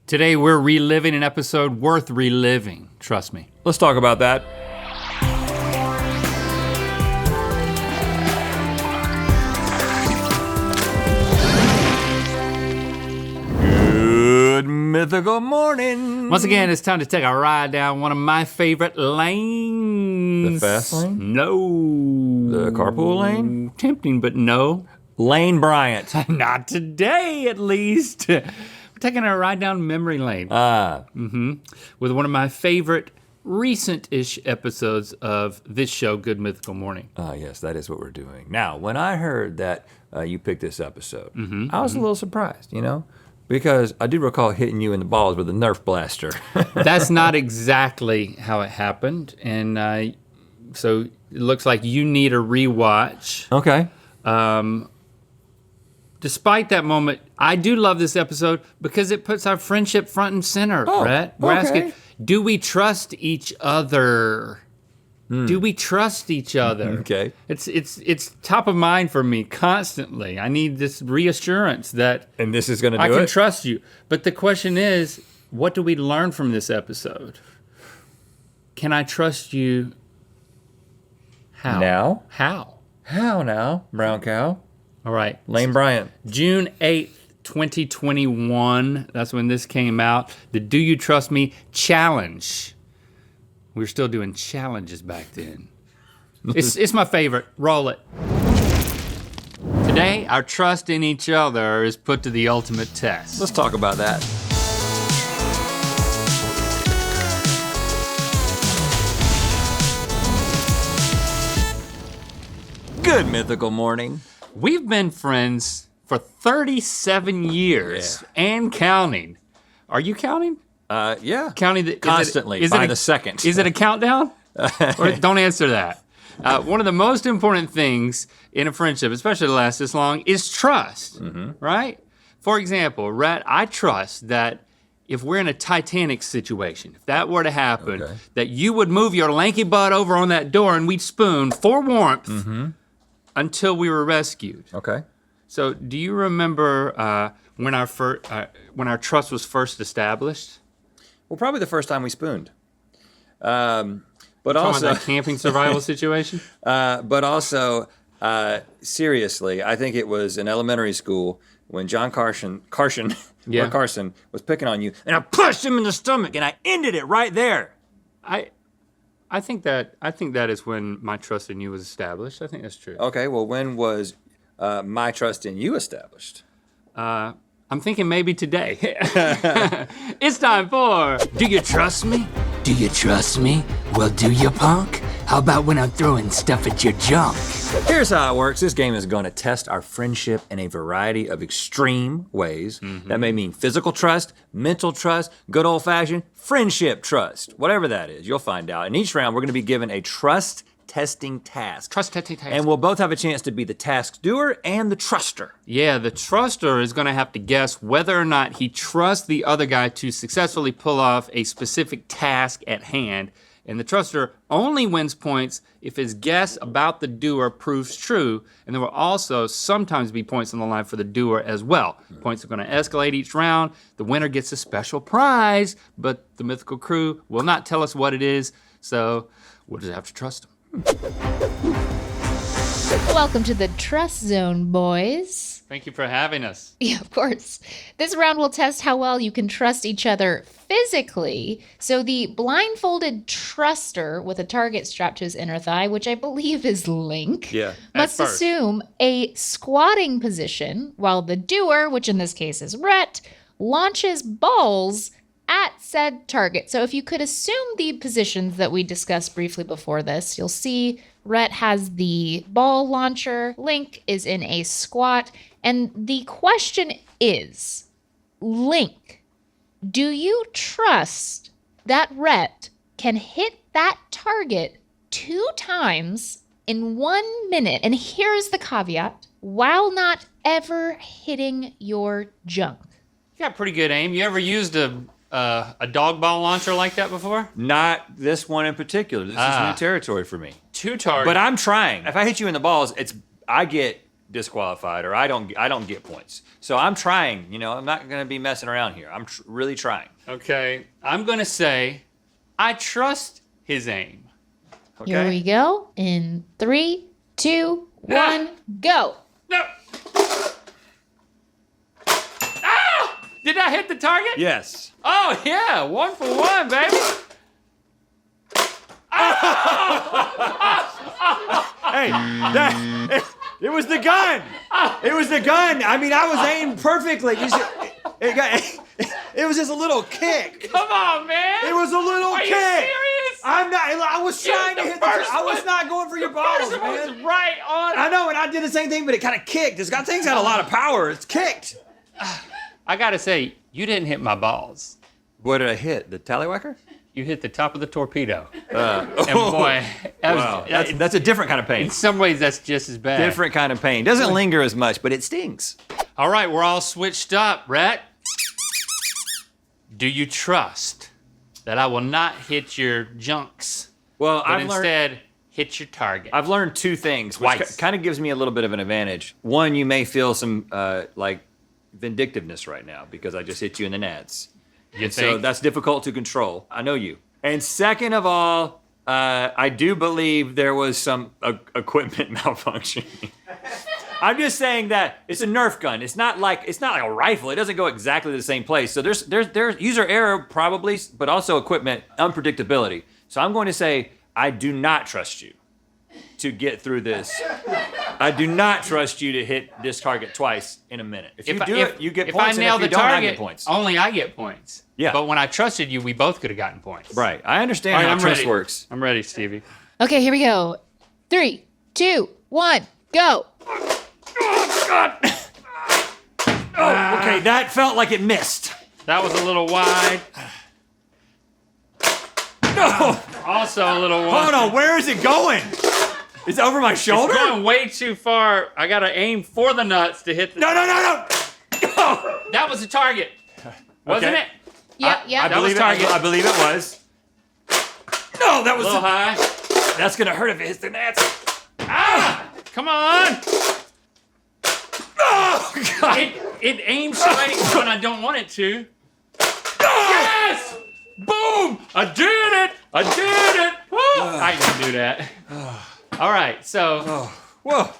Today we're reliving an episode worth reliving, trust me. Let's talk about that. Good mythical morning. Once again, it's time to take a ride down one of my favorite lanes. The fast lane? No. The carpool lane? Tempting, but no. Lane Bryant. Not today, at least. We're taking a ride down memory lane. With one of my favorite recent-ish episodes of this show, Good Mythical Morning. Yes, that is what we're doing. Now, when I heard that you picked this episode, I was a little surprised, because I do recall hitting you in the balls with a Nerf blaster. That's not exactly how it happened, and so it looks like you need a rewatch. Okay. Despite that moment, I do love this episode because it puts our friendship front and center, Brett. We're asking, do we trust each other? Do we trust each other? Okay. It's top of mind for me constantly. I need this reassurance that And this is gonna do I can it? trust you. But the question is, what do we learn from this episode? Can I trust you? How? Now? How? How now, brown cow? All right. Lane Bryant. June 8th, 2021. That's when this came out. The Do You Trust Me Challenge. We were still doing challenges back then. It's my favorite. Roll it. Today, our trust in each other is put to the ultimate test. Let's talk about that. Good mythical morning. We've been friends for 37 years and counting. Are you counting? Yeah. Counting the, Constantly, by the second. Is it a countdown? Or don't answer that. One of the most important things in a friendship, especially to last this long, is trust, right? For example, Rhett, I trust that if we're in a Titanic situation, if that were to happen, that you would move your lanky butt over on that door and we'd spoon for warmth until we were rescued. Okay. So do you remember when our trust was first established? Well, probably the first time we spooned. But Talking also, about that camping survival situation? Seriously, I think it was in elementary school when John Carson was picking on you, and I punched him in the stomach, and I ended it right there. I think that is when my trust in you was established. I think that's true. Okay, well, when was my trust in you established? I'm thinking maybe today. It's time for Do You Trust Me? Do you trust me? Well, do you, punk? How about when I'm throwing stuff at your junk? Here's how it works. This game is going to test our friendship in a variety of extreme ways. That may mean physical trust, mental trust, good old-fashioned friendship trust. Whatever that is, you'll find out. In each round, we're going to be given a trust testing task. Trust testing task. And we'll both have a chance to be the task doer and the truster. Yeah, the truster is gonna have to guess whether or not he trusts the other guy to successfully pull off a specific task at hand. And the truster only wins points if his guess about the doer proves true. And there will also sometimes be points on the line for the doer as well. Points are gonna escalate each round. The winner gets a special prize, but the mythical crew will not tell us what it is, so we'll just have to trust them. Welcome to the Trust Zone, boys. Thank you for having us. Yeah, of course. This round will test how well you can trust each other physically. So the blindfolded truster with a target strapped to his inner thigh, which I believe is Link, must assume a squatting position, while the doer, which in this case is Rhett, launches balls at said target. So if you could assume the positions that we discussed briefly before this, you'll see Rhett has the ball launcher, Link is in a squat, and the question is, Link, do you trust that Rhett can hit that target 2 times in 1 minute? And here's the caveat, while not ever hitting your junk. You got pretty good aim. You ever used a dog ball launcher like that before? Not this one in particular. This is new territory for me. 2 targets. But I'm trying. If I hit you in the balls, I get disqualified or I don't get points. So I'm trying, I'm not going to be messing around here. I'm really trying. Okay, I'm gonna say I trust his aim. Okay? Here we go. In 3, 2, 1, go. No. Ah! Did I hit the target? Yes. Oh yeah, 1 for 1, baby. Hey, it was the gun. It was the gun. I mean, I was aimed perfectly. It was just a little kick. Come on, man. It was a little Are kick. you serious? I'm not. I was trying to hit. I was not going for your balls, First one was man. right on. I know, and I did the same thing, but it kind of kicked. Thing's got a lot of power. It's kicked. I gotta say, you didn't hit my balls. What did I hit? The tallywhacker? You hit the top of the torpedo. And boy, Wow. That's a different kind of pain. in some ways, that's just as bad. Different kind of pain. Doesn't linger as much, but it stings. All right, we're all switched up, Rhett. Do you trust that I will not hit your junks, Well, but instead hit your target? I've learned two things, Twice. which kind of gives me a little bit of an advantage. One, you may feel some vindictiveness right now because I just hit you in the nads. You So think? that's difficult to control. I know you. And second of all, I do believe there was some equipment malfunctioning. I'm just saying that it's a Nerf gun. It's not like a rifle. It doesn't go exactly the same place. So there's user error probably, but also equipment unpredictability. So I'm going to say I do not trust you to get through this. I do not trust you to hit this target twice in a minute. If you do it, you get points. If I nail and if the you don't, I target, get points. only I get points. Yeah. But when I trusted you, we both could have gotten points. Right. I understand All right, how I'm trust ready. works. I'm ready, Stevie. Okay, here we go. 3, 2, 1, go. Oh, okay. That felt like it missed. That was a little wide. No. Also a little wide. Hold on. Where is it going? It's over my shoulder? It's going way too far. I gotta aim for the nuts to hit the. No. That was the target, wasn't Okay. it? Yeah, I That believe was target. I believe it was. No, that A was. little high. That's gonna hurt if it hits the nets. Ah! Come on! Oh God! It aims straight when I don't want it to. Yes! Boom! I did it! Woo! I didn't do that. All right, so Whoa!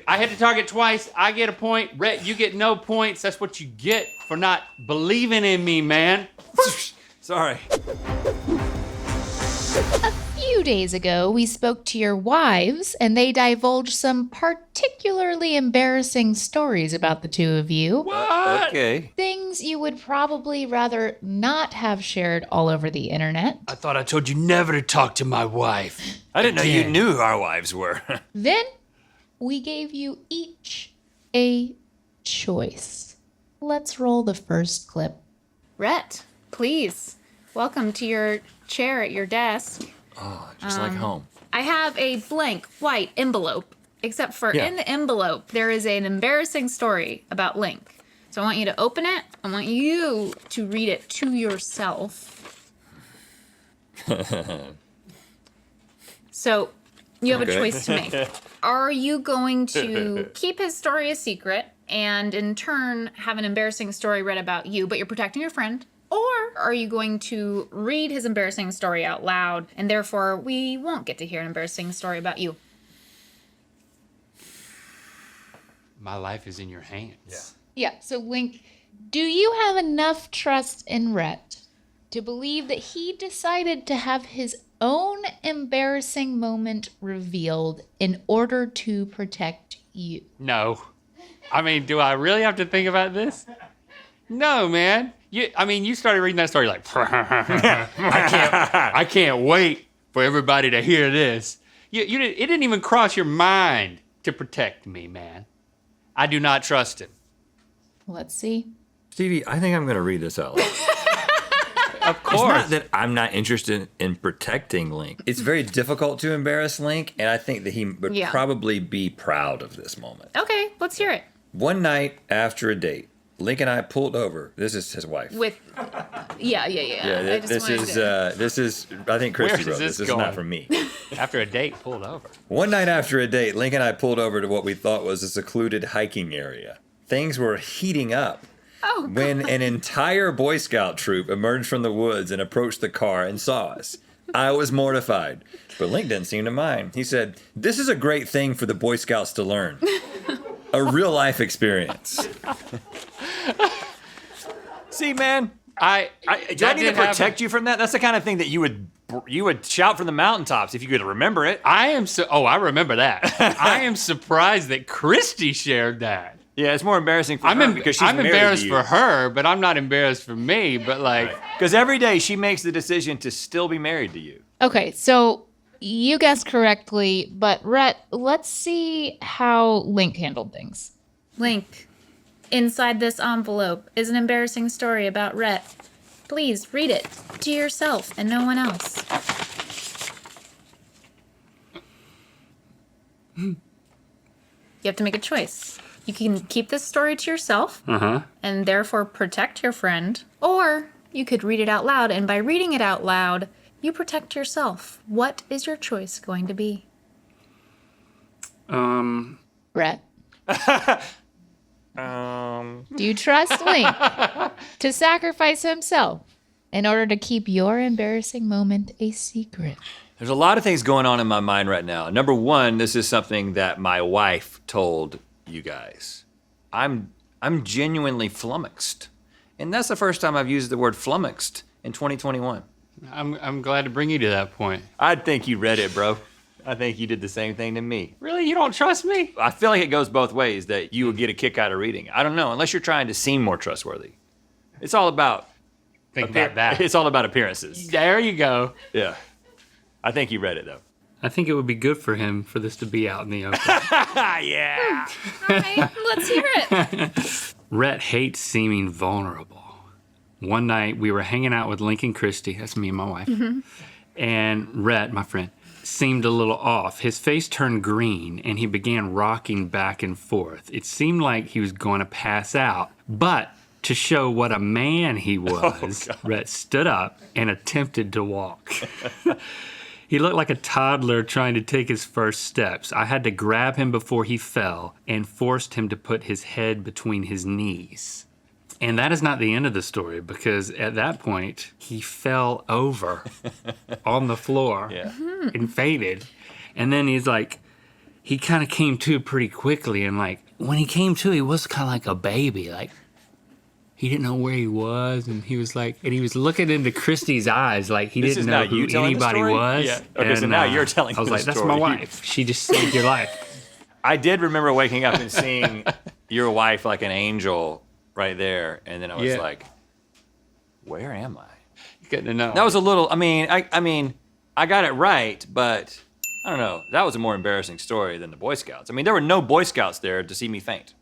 I hit the target twice. I get a point. Rhett, you get no points. That's what you get for not believing in me, man. Sorry. A few days ago, we spoke to your wives, and they divulged some particularly embarrassing stories about the two of you. What? Okay. Things you would probably rather not have shared all over the internet. I thought I told you never to talk to my wife. I didn't know you Again. knew who our wives were. Then we gave you each a choice. Let's roll the first clip. Rhett, please, welcome to your chair at your desk. Oh, just like home. I have a blank white envelope, except for Yeah. in the envelope, there is an embarrassing story about Link. So I want you to open it. I want you to read it to yourself. So you have Okay. a choice to make. Are you going to keep his story a secret and in turn have an embarrassing story read about you, but you're protecting your friend? Or are you going to read his embarrassing story out loud and therefore we won't get to hear an embarrassing story about you? My life is in your hands. Yeah, so Link, do you have enough trust in Rhett to believe that he decided to have his own embarrassing moment revealed in order to protect you? No. I mean, do I really have to think about this? No, man. You started reading that story like, I can't wait for everybody to hear this. It didn't even cross your mind to protect me, man. I do not trust him. Let's see. Stevie, I think I'm going to read this out loud. Of It's course. not that I'm not interested in protecting Link. It's very difficult to embarrass Link, and I think that he would Yeah. probably be proud of this moment. Okay, let's hear it. One night after a date, Link and I pulled over. This is his wife. With Yeah. I just this wanted to- this is. I think Christy Where is wrote this. this This is not going? from me. After a date, pulled over. One night after a date, Link and I pulled over to what we thought was a secluded hiking area. Things were heating up when an entire Boy Scout troop emerged from the woods and approached the car and saw us. I was mortified, but Link didn't seem to mind. He said, "This is a great thing for the Boy Scouts to learn. A real life experience." See, man, do I need to protect you from that? That's the kind of thing that you would shout from the mountaintops if you could remember it. I remember that. I am surprised that Christy shared that. Yeah, it's more embarrassing for her because she's I'm married embarrassed to for you. her, but I'm not embarrassed for me. But like, Because every day she makes the decision to still be married to you. Okay, so you guessed correctly, but Rhett, let's see how Link handled things. Link, inside this envelope is an embarrassing story about Rhett. Please read it to yourself and no one else. You have to make a choice. You can keep this story to yourself and therefore protect your friend, or you could read it out loud, and by reading it out loud, you protect yourself. What is your choice going to be? Rhett, do you trust Link to sacrifice himself in order to keep your embarrassing moment a secret? There's a lot of things going on in my mind right now. Number one, this is something that my wife told you guys. I'm genuinely flummoxed. And that's the first time I've used the word flummoxed in 2021. I'm glad to bring you to that point. I think you read it, bro. I think you did the same thing to me. Really, you don't trust me? I feel like it goes both ways, that you would get a kick out of reading. I don't know, unless you're trying to seem more trustworthy. It's all about Think about that. It's all about appearances. There you go. Yeah. I think you read it though. I think it would be good for him for this to be out in the open. Yeah. All right, let's hear it. Rhett hates seeming vulnerable. One night we were hanging out with Lincoln Christie, that's me and my wife, and Rhett, my friend, seemed a little off. His face turned green and he began rocking back and forth. It seemed like he was going to pass out, but to show what a man he was, Rhett stood up and attempted to walk. He looked like a toddler trying to take his first steps. I had to grab him before he fell and forced him to put his head between his knees. And that is not the end of the story, because at that point, he fell over on the floor and fainted. And then he kind of came to pretty quickly. And like, when he came to, he was kind of like a baby. Like, he didn't know where he was. And he was like, and he was looking into Christie's eyes like he didn't know who anybody was. Yeah. Okay, so now you're telling I was the like, that's story. my wife. She just saved your life. I did remember waking up and seeing your wife like an angel right there, and then I was like, where am I? You couldn't have known. That was a little, I mean, I got it right, but I don't know. That was a more embarrassing story than the Boy Scouts. I mean, there were no Boy Scouts there to see me faint.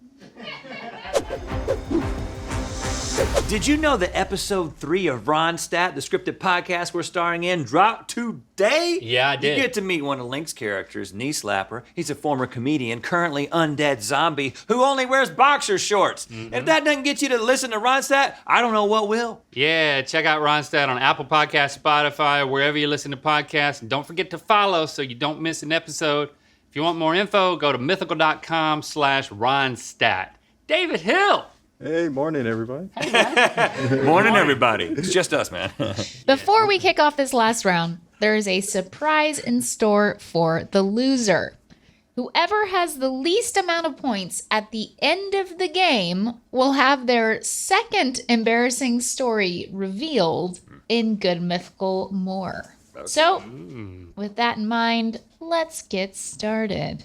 Did you know that episode 3 of Ronstadt, the scripted podcast we're starring in, dropped today? Yeah, I did. You get to meet one of Link's characters, Knee Slapper. He's a former comedian, currently undead zombie, who only wears boxer shorts. And if that doesn't get you to listen to Ronstadt, I don't know what will. Yeah, check out Ronstadt on Apple Podcasts, Spotify, wherever you listen to podcasts. And don't forget to follow so you don't miss an episode. If you want more info, go to mythical.com/Ronstadt. David Hill. Hey, morning, everybody. Morning, everybody. It's just us, man. Before we kick off this last round, there is a surprise in store for the loser. Whoever has the least amount of points at the end of the game will have their second embarrassing story revealed in Good Mythical More. Okay. So, with that in mind, let's get started.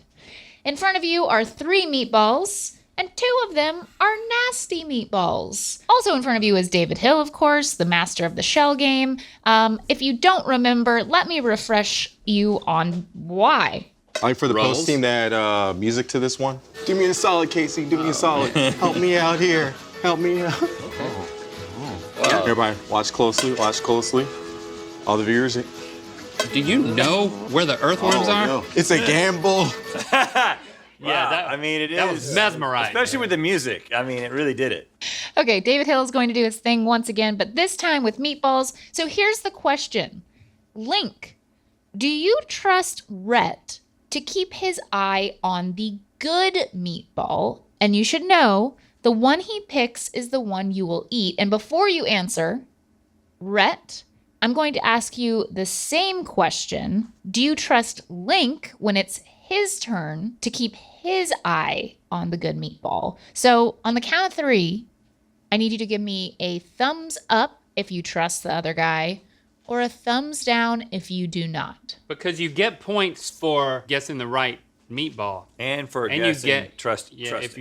In front of you are 3 meatballs, and 2 of them are nasty meatballs. Also in front of you is David Hill, of course, the master of the shell game. If you don't remember, let me refresh you on why. All right, for the post team that music to this one. Do me a solid, Casey. Do me a solid. Help me out here. Help me out. Wow. Everybody, watch closely. Watch closely. All the viewers. Do you know where the earthworms are? No. It's a gamble. Yeah, I mean, it is. That was mesmerizing. Especially with the music. I mean, it really did it. Okay, David Hill is going to do his thing once again, but this time with meatballs. So here's the question. Link, do you trust Rhett to keep his eye on the good meatball? And you should know, the one he picks is the one you will eat. And before you answer, Rhett, I'm going to ask you the same question. Do you trust Link when it's his turn to keep his eye on the good meatball? So on the count of 3, I need you to give me a thumbs up if you trust the other guy, or a thumbs down if you do not. Because you get points for guessing the right meatball. And for And guessing, you get trust. if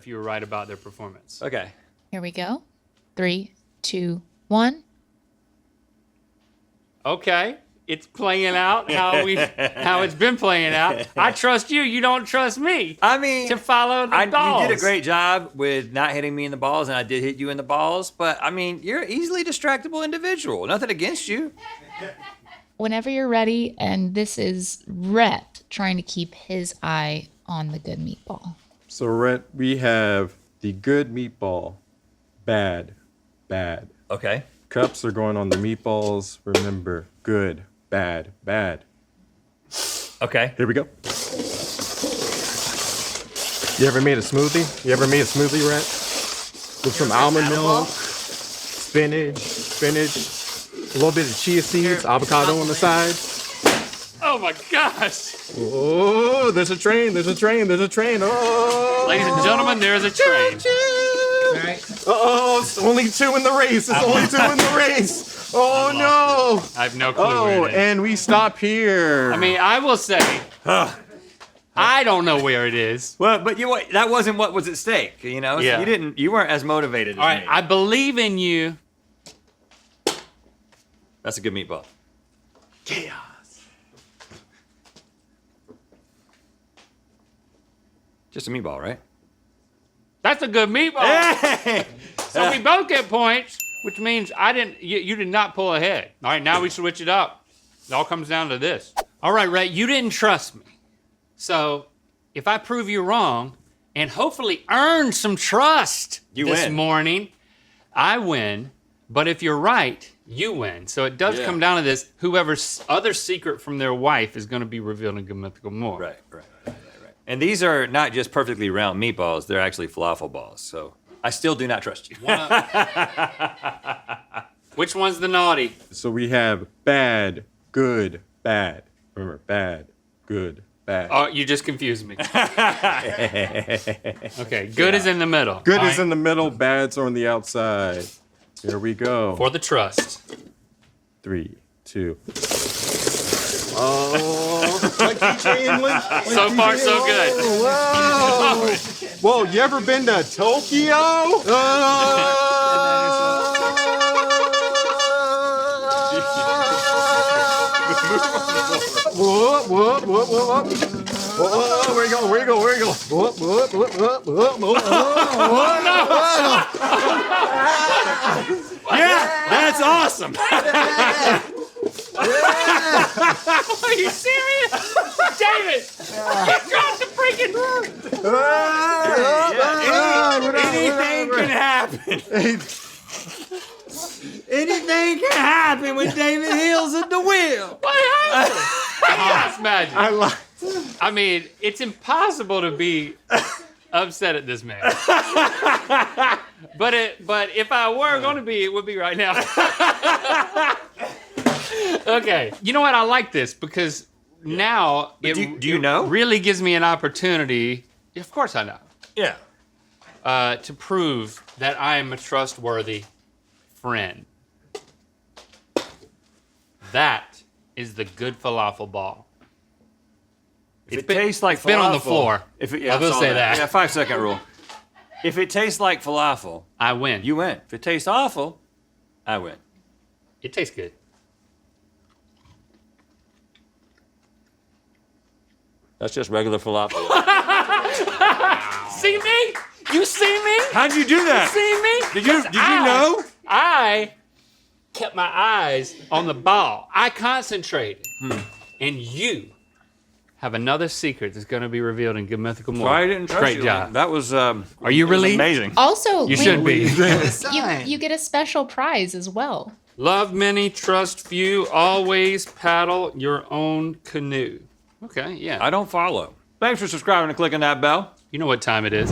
you were right about their performance. Okay. Here we go. 3, 2, 1. Okay. It's playing out how it's been playing out. I trust you. You don't trust me. I mean, To follow the balls. you did a great job with not hitting me in the balls, and I did hit you in the balls. But I mean, you're an easily distractible individual. Nothing against you. Whenever you're ready, and this is Rhett trying to keep his eye on the good meatball. So, Rhett, we have the good meatball, bad, bad. Okay. Cups are going on the meatballs. Remember, good, bad, bad. Okay. Here we go. You ever made a smoothie? Rhett? With some almond milk, spinach, a little bit of chia seeds, avocado on the side. Oh my gosh. Oh, there's a train. Oh. Ladies and gentlemen, there's a train. Oh, it's only 2 in the race. Oh, no. I have no clue where Oh, it is. and we stop here. I mean, I will say, I don't know where it is. Well, but that wasn't what was at stake. You know, Yeah. So you weren't as motivated as All right, me. I believe in you. That's a good meatball. Chaos. Just a meatball, right? That's a good meatball. Hey! So we both get points, which means you did not pull ahead. All right, now we switch it up. It all comes down to this. All right, Rhett, you didn't trust me. So if I prove you wrong and hopefully earn some trust this win. morning, I win. But if you're right, you win. So it does come down to this. Whoever's other secret from their wife is going to be revealed in Good Mythical More. Right. And these are not just perfectly round meatballs, they're actually falafel balls. So I still do not trust you. Which one's the naughty? So we have bad, good, bad. Remember, bad, good, bad. Oh, you just confused me. Okay, good is in the middle. Good All is right? in the middle, bads are on the outside. Here we go. For the trust. 3, 2. Oh, So far, so good. Whoa. Whoa, you ever been to Tokyo? Whoop, whoop, whoop, whoop, whoop. Whoa, where you go? Whoop, whoop, whoop, whoop, whoop, whoop. Yeah, that's awesome. Are you serious? David! You dropped the freaking... Anything can happen. Anything can happen when David Hill's at the wheel. What happened? Chaos magic. I I mean, it's impossible to be upset at this man. But if I were going to be, it would be right now. Okay. You know what? I like this because now Do you know? really gives me an opportunity. Of course I know. Yeah. To prove that I am a trustworthy friend. That is the good falafel ball. If it tastes like It's been on the falafel- floor. I will say that. Yeah, 5-second rule. If it tastes like falafel, I win. you win. If it tastes awful, I win. It tastes good. That's just regular falafel. See me? You see me? How'd you do that? See me? Did you know? I kept my eyes on the ball. I concentrated. And you have another secret that's going to be revealed in Good Mythical Morning. Sorry I didn't trust Great you. job. That was. Are you relieved? Amazing. Also, You Link, should be. you get a special prize as well. Love many, trust few, always paddle your own canoe. Okay, yeah. I don't follow. Thanks for subscribing and clicking that bell. You know what time it is.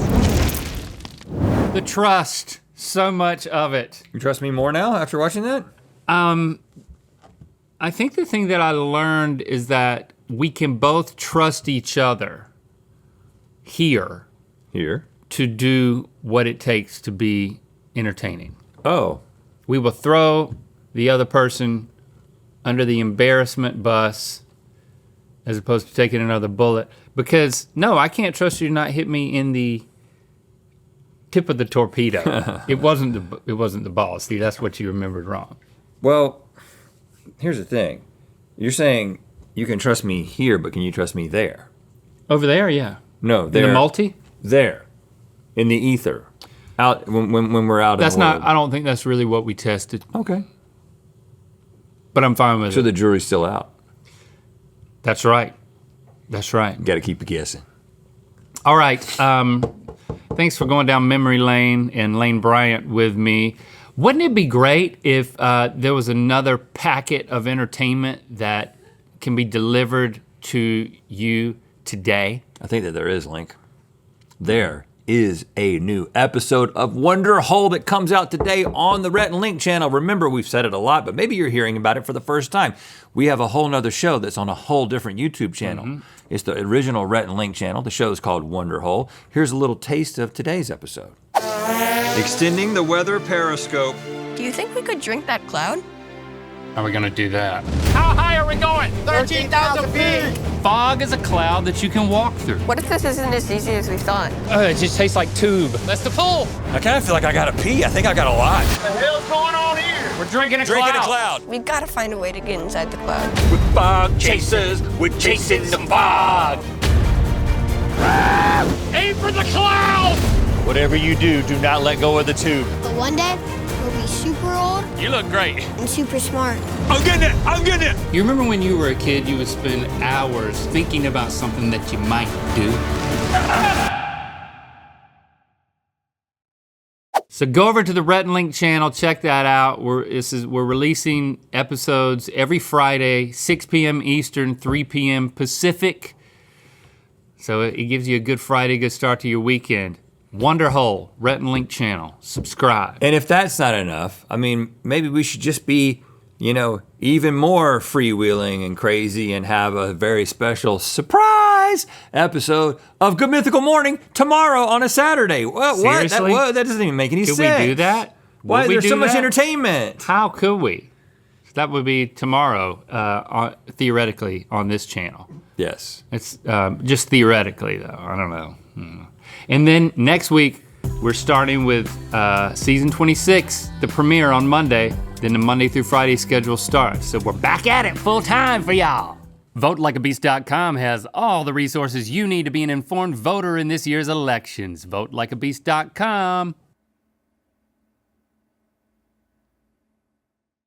The trust. So much of it. You trust me more now after watching that? I think the thing that I learned is that we can both trust each other here to do what it takes to be entertaining. Oh. We will throw the other person under the embarrassment bus as opposed to taking another bullet. Because no, I can't trust you to not hit me in the tip of the torpedo. It wasn't the ball. See, that's what you remembered wrong. Well, here's the thing. You're saying you can trust me here, but can you trust me there? Over there, yeah. No, In there. the multi? There. In the ether. Out when we're out That's in the not, world. I don't think that's really what we tested, Okay. but I'm fine with So it. the jury's still out. That's right. That's right. Got to keep it guessing. All right. Thanks for going down memory lane and Lane Bryant with me. Wouldn't it be great if there was another packet of entertainment that can be delivered to you today? I think that there is, Link. There is a new episode of Wonder Hole that comes out today on the Rhett and Link channel. Remember, we've said it a lot, but maybe you're hearing about it for the first time. We have a whole nother show that's on a whole different YouTube channel. It's the original Rhett and Link channel. The show is called Wonder Hole. Here's a little taste of today's episode. Extending the weather periscope. Do you think we could drink that cloud? How are we gonna do that? How high are we going? 13,000 feet. Fog is a cloud that you can walk through. What if this isn't as easy as we thought? It just tastes like tube. That's the pool. I kind of feel like I gotta pee. I think I got a lot. What the hell's going on here? We're drinking a Drinking cloud. a cloud. We gotta find a way to get inside the cloud. With fog chasers, we're chasing some fog. Aim for the cloud! Whatever you do not let go of the tube. But one day, we'll be super old You look great. and super smart. I'm getting it! I'm getting it! You remember when you were a kid, you would spend hours thinking about something that you might do? So go over to the Rhett and Link channel, check that out. We're releasing episodes every Friday, 6 p.m. Eastern, 3 p.m. Pacific. So it gives you a good Friday, good start to your weekend. Wonder Hole, Rhett and Link channel, subscribe. And if that's not enough, I mean, maybe we should just be, even more freewheeling and crazy and have a very special surprise episode of Good Mythical Morning tomorrow on a Saturday. What? Seriously? That doesn't even make any Could sense. we do that? Why? Would we There's do so much that? entertainment. How could we? That would be tomorrow, theoretically, on this channel. Yes. It's just theoretically, though. I don't know. And then next week, we're starting with season 26, the premiere on Monday. Then the Monday through Friday schedule starts. So we're back at it full time for y'all. VoteLikeABeast.com has all the resources you need to be an informed voter in this year's elections. VoteLikeABeast.com.